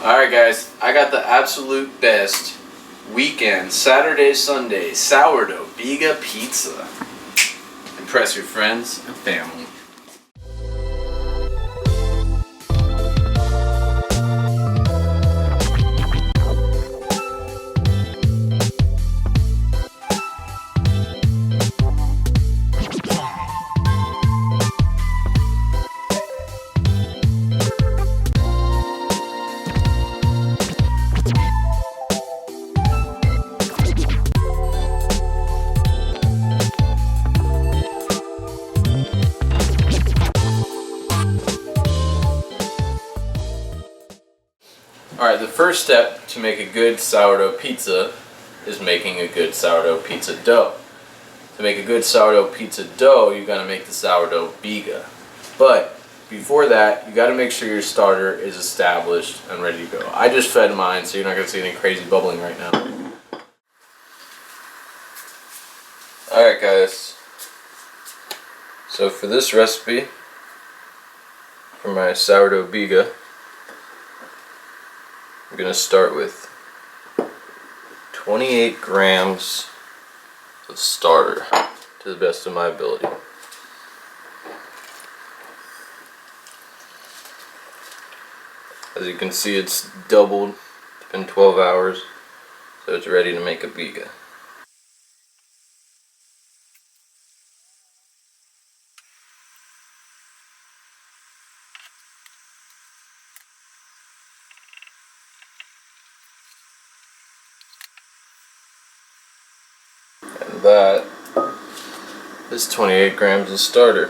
Alright guys, I got the absolute best weekend, Saturday, Sunday, Sourdough BIGA pizza. Impress your friends and family. Alright, the first step to make a good sourdough pizza is making a good sourdough pizza dough. To make a good sourdough pizza dough, you gotta make the sourdough BIGA. But before that, you gotta make sure your starter is established and ready to go. I just fed mine, so you're not gonna see any crazy bubbling right now. Alright guys, so for this recipe, for my sourdough BIGA, I'm going to start with 28 grams of starter to the best of my ability. As you can see, it's doubled. It's been 12 hours, so it's ready to make a BIGA. And that is 28 grams of starter.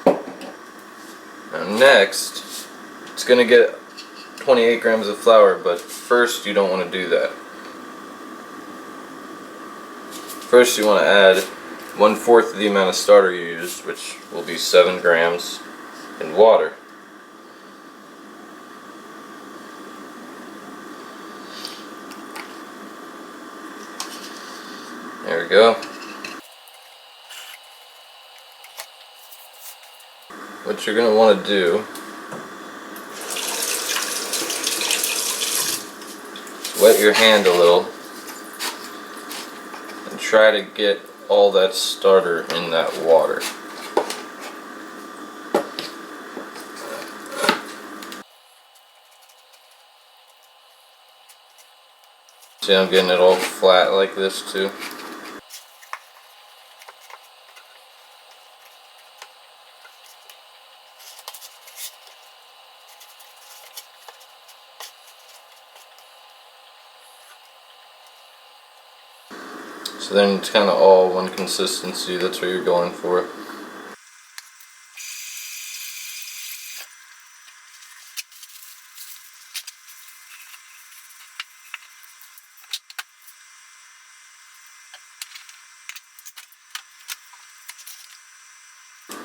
Now next, it's going to get 28 grams of flour, but first you don't want to do that. First you want to add 1/4 of the amount of starter you used, which will be 7 grams, in water. There we go. What you're going to want to do is wet your hand a little and try to get all that starter in that water. See, I'm getting it all flat like this too. So then it's kind of all one consistency, that's what you're going for.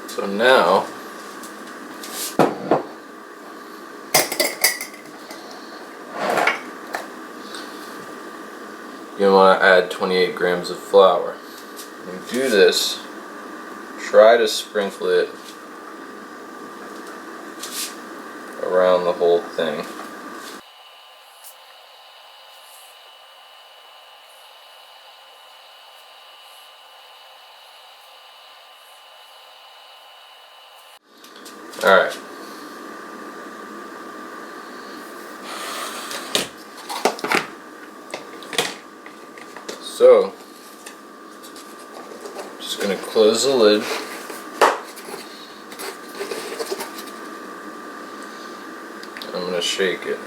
So now, you want to add 28 grams of flour. When you do this, try to sprinkle it around the whole thing. Alright. So, just going to close the lid. I'm going to shake it.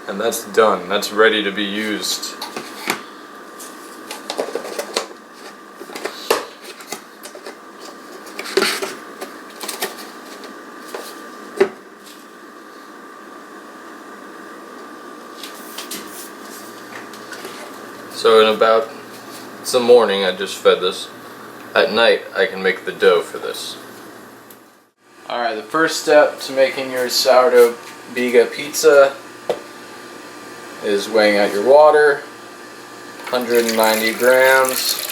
And that's done. That's ready to be used. So in about, it's the morning, I just fed this. At night, I can make the dough for this. Alright, the first step to making your sourdough BIGA pizza is weighing out your water, 190 grams.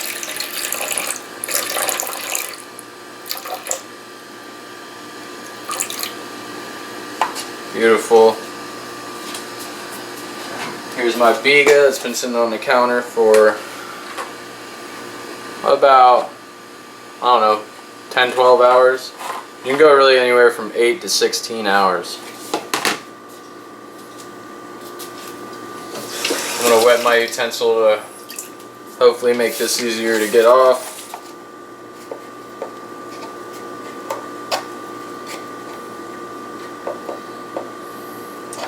Beautiful. Here's my BIGA. It's been sitting on the counter for about, I don't know, 10-12 hours. You can go really anywhere from 8 to 16 hours. I'm going to wet my utensil to hopefully make this easier to get off.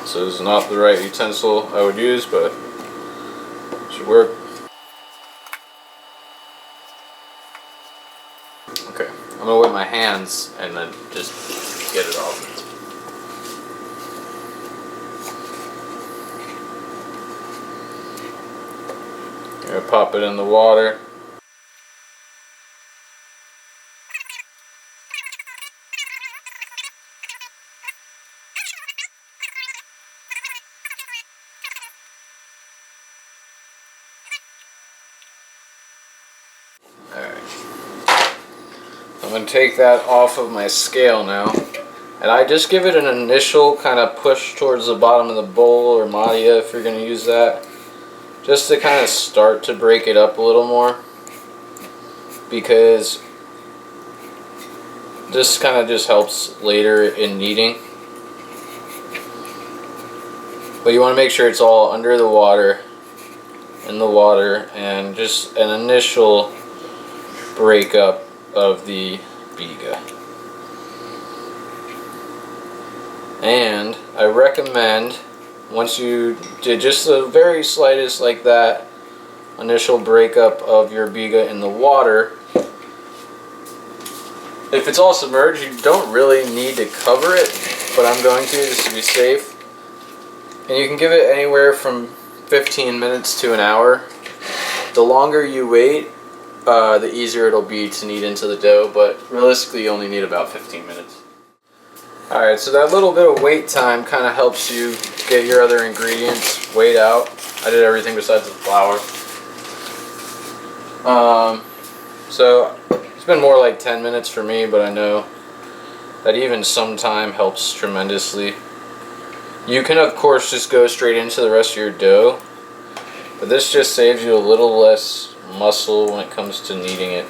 So this is not the right utensil I would use, but it should work. Okay, I'm going to wet my hands and then just get it off. I'm going to pop it in the water. I'm going to take that off of my scale now, and I just give it an initial kind of push towards the bottom of the bowl or madia if you're going to use that, just to kind of start to break it up a little more, because this kind of just helps later in kneading. But you want to make sure it's all under the water, in the water, and just an initial breakup of the BIGA. And I recommend, once you did just the very slightest like that initial breakup of your BIGA in the water, if it's all submerged, you don't really need to cover it, but I'm going to just to be safe. And you can give it anywhere from 15 minutes to an hour. The longer you wait, the easier it'll be to knead into the dough, but realistically you only need about 15 minutes. Alright, so that little bit of wait time kind of helps you get your other ingredients weighed out. I did everything besides the flour. So it's been more like 10 minutes for me, but I know that even some time helps tremendously. You can of course just go straight into the rest of your dough, but this just saves you a little less muscle when it comes to kneading it.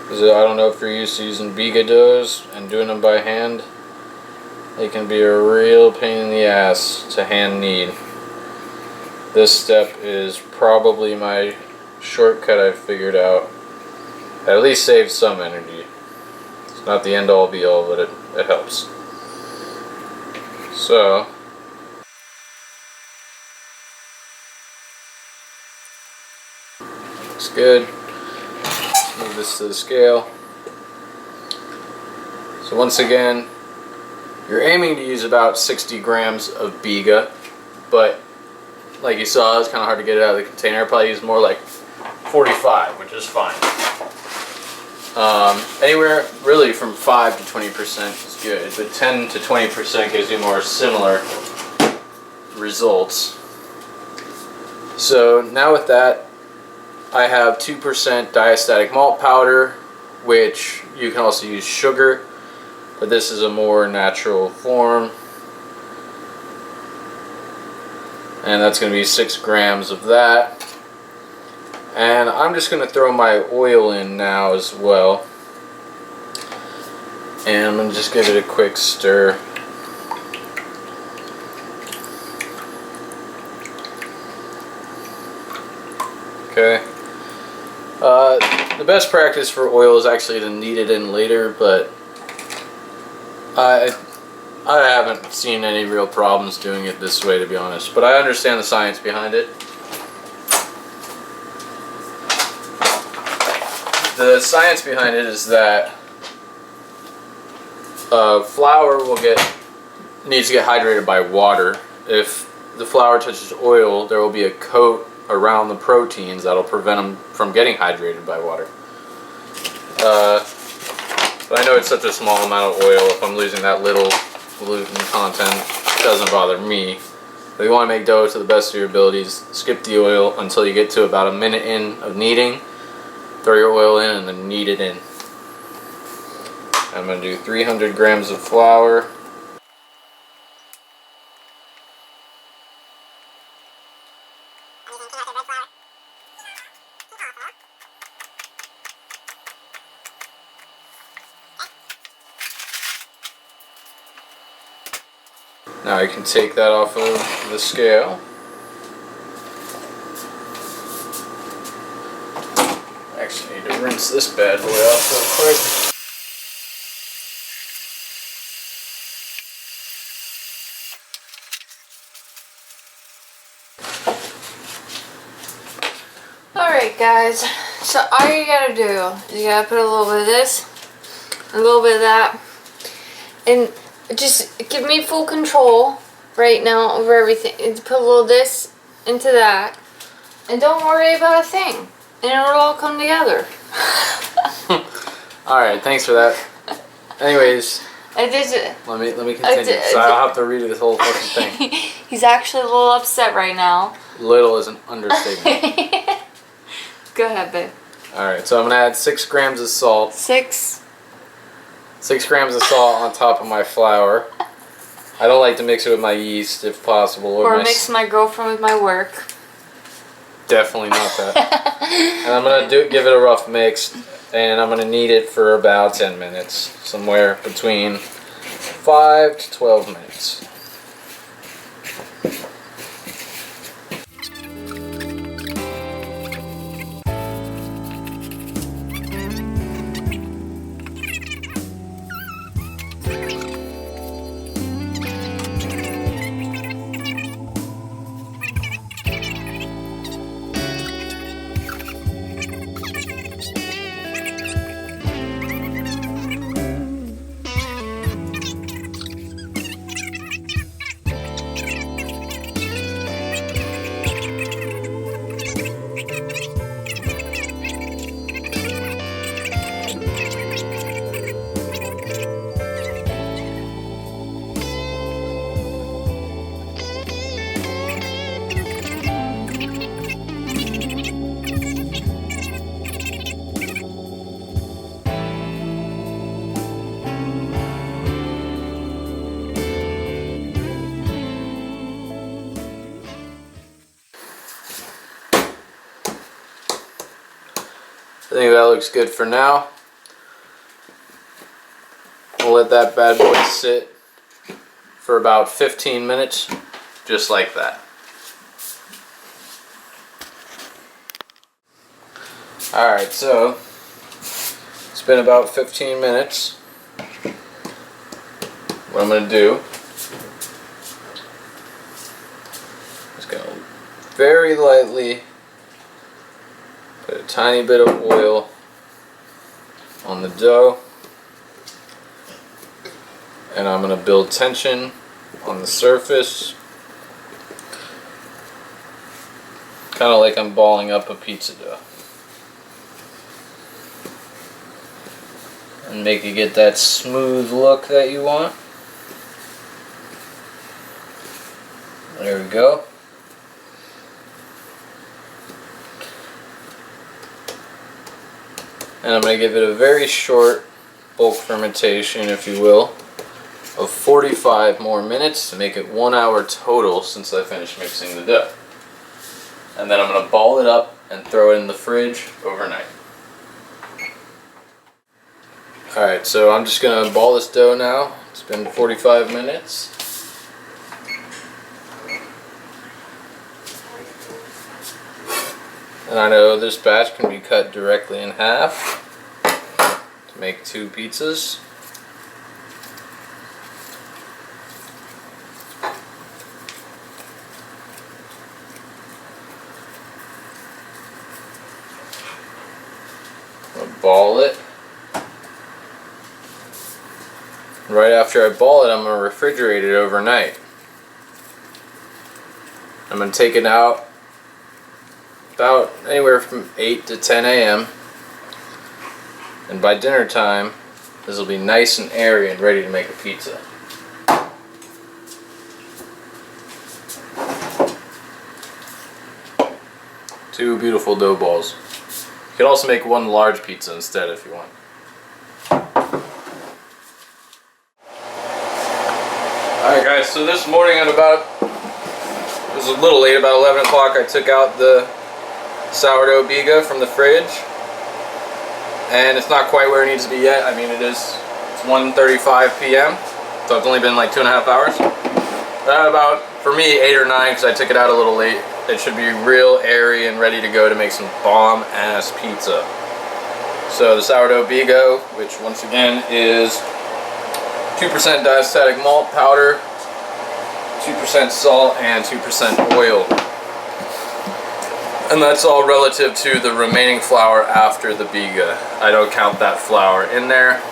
Because I don't know if you're used to using BIGA doughs and doing them by hand. They can be a real pain in the ass to hand knead. This step is probably my shortcut I've figured out. At least saves some energy. It's not the end all be all, but it helps. So looks good. Let's move this to the scale. So once again, you're aiming to use about 60 grams of BIGA, but like you saw, it's kind of hard to get it out of the container. I probably use more like 45, which is fine. Anywhere really from 5 to 20% is good, but 10 to 20% gives you more similar results. So now with that, I have 2% diastatic malt powder, which you can also use sugar, but this is a more natural form. And that's going to be 6 grams of that. And I'm just going to throw my oil in now as well. And I'm going to just give it a quick stir. Okay. The best practice for oil is actually to knead it in later, but I haven't seen any real problems doing it this way, to be honest. But I understand the science behind it. The science behind it is that flour needs to get hydrated by water. If the flour touches oil, there will be a coat around the proteins that'll prevent them from getting hydrated by water. But I know it's such a small amount of oil, if I'm losing that little gluten content, it doesn't bother me. But if you want to make dough to the best of your abilities, skip the oil until you get to about a minute in of kneading. Throw your oil in and then knead it in. I'm going to do 300 grams of flour. Now you can take that off of the scale. Actually need to rinse this bad boy off real quick. Alright guys, so all you gotta do is you gotta put a little bit of this, a little bit of that, and just give me full control right now over everything. And put a little this into that, and don't worry about a thing, and it'll all come together. Alright, thanks for that. Anyways, I did it. let me continue. So I'll have to read this whole fucking thing. He's actually a little upset right now. Little is an understatement. Go ahead, babe. Alright, so I'm gonna add 6 grams of salt. 6 grams of salt on top of my flour. I don't like to mix it with my yeast if possible. Or mix my girlfriend with my work. Definitely not that. And I'm gonna give it a rough mix, and I'm gonna knead it for about 10 minutes, somewhere between 5 to 12 minutes. I think that looks good for now. We'll let that bad boy sit for about 15 minutes, just like that. Alright, so it's been about 15 minutes. What I'm going to do is going to very lightly put a tiny bit of oil on the dough, and I'm going to build tension on the surface, kind of like I'm balling up a pizza dough, and make it get that smooth look that you want. There we go. And I'm going to give it a very short bulk fermentation, if you will, of 45 more minutes to make it 1 hour total since I finished mixing the dough. And then I'm going to ball it up and throw it in the fridge overnight. Alright, so I'm just going to ball this dough now. It's been 45 minutes. And I know this batch can be cut directly in half to make 2 pizzas. I'll ball it. Right after I ball it, I'm going to refrigerate it overnight. I'm going to take it out about anywhere from 8 to 10 a.m. And by dinner time, this will be nice and airy and ready to make a pizza. Two beautiful dough balls. You could also make one large pizza instead if you want. Alright guys, so this morning at about, it was a little late, about 11 o'clock, I took out the Sourdough BIGA from the fridge. And it's not quite where it needs to be yet. I mean, it's 1:35 p.m. So it's only been like 2.5 hours. At about, for me, 8 or 9 because I took it out a little late. It should be real airy and ready to go to make some bomb-ass pizza. So the Sourdough BIGA, which once again is 2% diastatic malt powder, 2% salt, and 2% oil. And that's all relative to the remaining flour after the BIGA. I don't count that flour in there.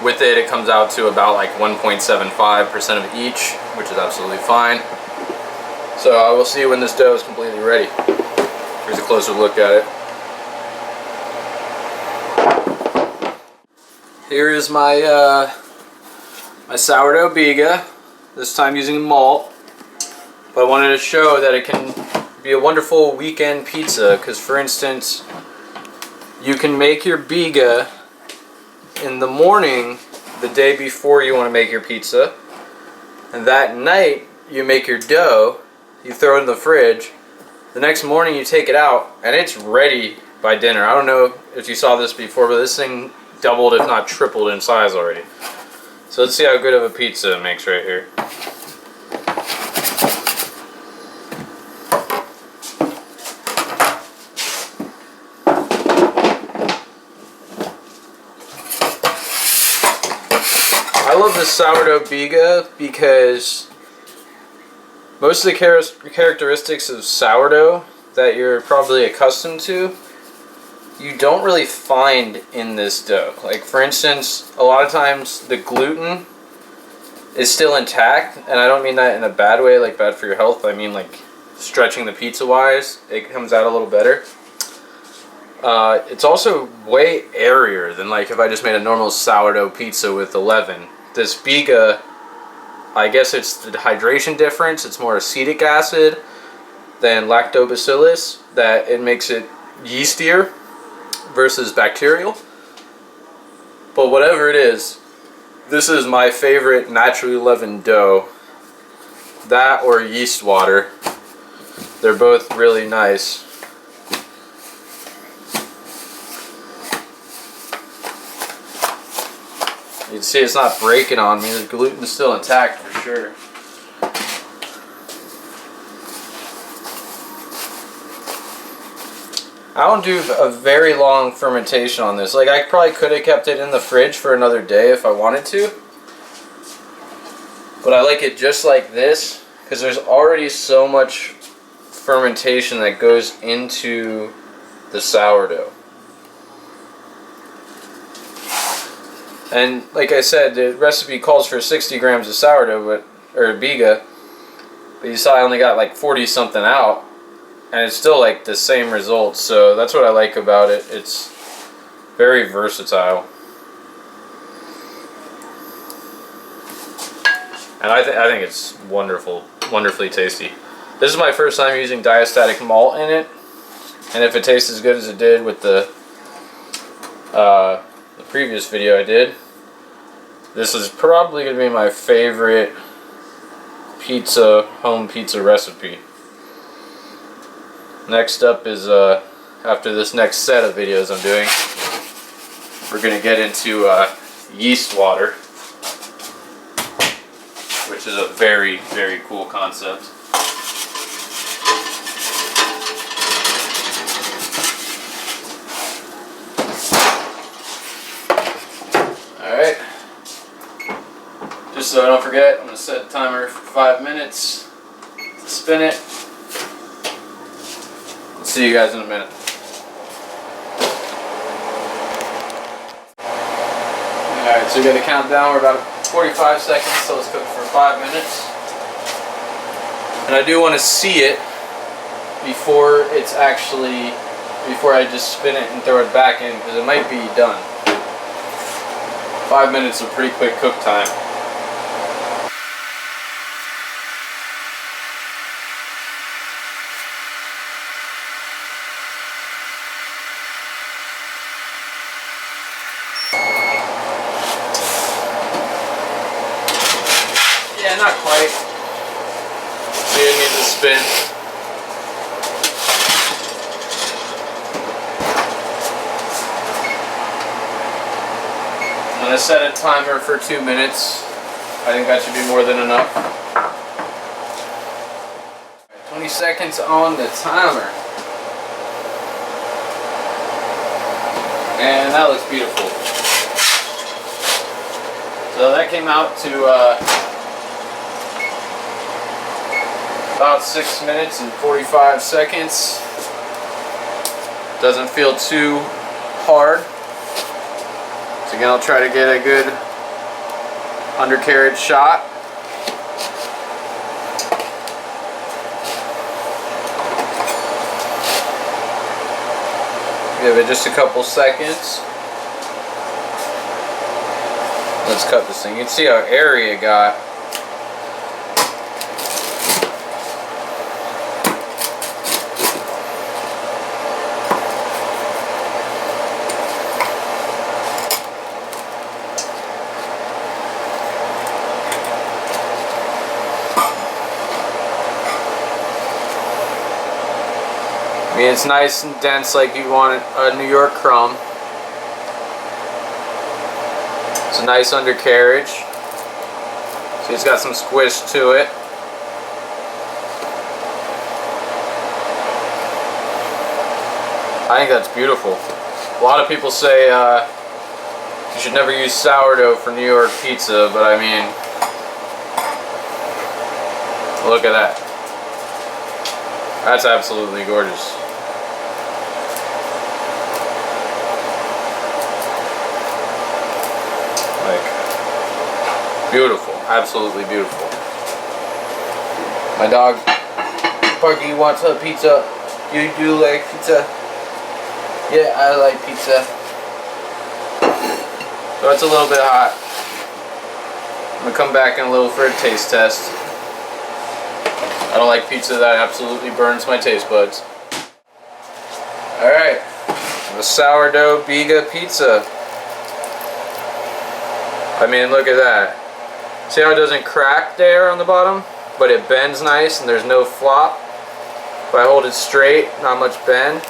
With it, it comes out to about like 1.75% of each, which is absolutely fine. So I will see when this dough is completely ready. Here's a closer look at it. Here is my my Sourdough BIGA, this time using malt. But I wanted to show that it can be a wonderful weekend pizza, because for instance, you can make your BIGA in the morning the day before you want to make your pizza, and that night you make your dough, you throw it in the fridge, the next morning you take it out and it's ready by dinner. I don't know if you saw this before, but this thing doubled if not tripled in size already. So let's see how good of a pizza it makes right here. I love the Sourdough BIGA because most of the characteristics of sourdough that you're probably accustomed to, you don't really find in this dough. Like for instance, a lot of times the gluten is still intact, and I don't mean that in a bad way, like bad for your health. I mean like stretching the pizza wise, it comes out a little better. It's also way airier than like if I just made a normal sourdough pizza with the leaven. This BIGA, I guess it's the hydration difference. It's more acetic acid than lactobacillus that it makes it yeastier versus bacterial. But whatever it is, this is my favorite naturally leavened dough. That or yeast water. They're both really nice. You can see it's not breaking on me. The gluten's still intact for sure. I don't do a very long fermentation on this. Like I probably could have kept it in the fridge for another day if I wanted to. But I like it just like this because there's already so much fermentation that goes into the sourdough. And like I said, the recipe calls for 60 grams of sourdough, or BIGA, but you saw I only got like 40 something out, and it's still like the same results. So that's what I like about it. It's very versatile, and I think it's wonderfully tasty. This is my first time using diastatic malt in it, and if it tastes as good as it did with the previous video I did, this is probably going to be my favorite home pizza recipe. Next up is, after this next set of videos I'm doing, we're going to get into yeast water, which is a very, very cool concept. Alright, just so I don't forget, I'm going to set a timer for 5 minutes to spin it. I'll see you guys in a minute. Alright, so we got to count down. We're about 45 seconds, so let's cook for 5 minutes. And I do want to see it before I just spin it and throw it back in, because it might be done. 5 minutes is a pretty quick cook time. Yeah, not quite. So you need to spin. I'm going to set a timer for 2 minutes. I think that should be more than enough. 20 seconds on the timer. And that looks beautiful. So that came out to about 6 minutes and 45 seconds. Doesn't feel too hard. So again, I'll try to get a good undercarriage shot. Give it just a couple seconds. Let's cut this thing. You can see how airy it got. I mean, it's nice and dense like you want a New York crumb. It's a nice undercarriage. See, it's got some squish to it. I think that's beautiful. A lot of people say you should never use sourdough for New York pizza, but I mean, look at that. That's absolutely gorgeous. Beautiful, absolutely beautiful. My dog, Parky, wants a pizza. You do like pizza? Yeah, I like pizza. So it's a little bit hot. I'm gonna come back in a little for a taste test. I don't like pizza that absolutely burns my taste buds. Alright, the Sourdough BIGA pizza. I mean, look at that. See how it doesn't crack there on the bottom? But it bends nice and there's no flop. If I hold it straight, not much bend.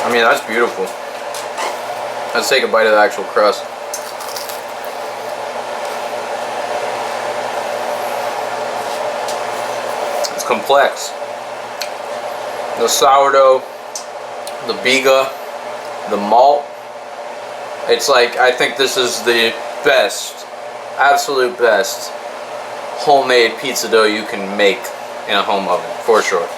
I mean, that's beautiful. Let's take a bite of the actual crust. It's complex. The sourdough, the BIGA, the malt. It's like, I think this is the best, absolute best homemade pizza dough you can make in a home oven, for sure.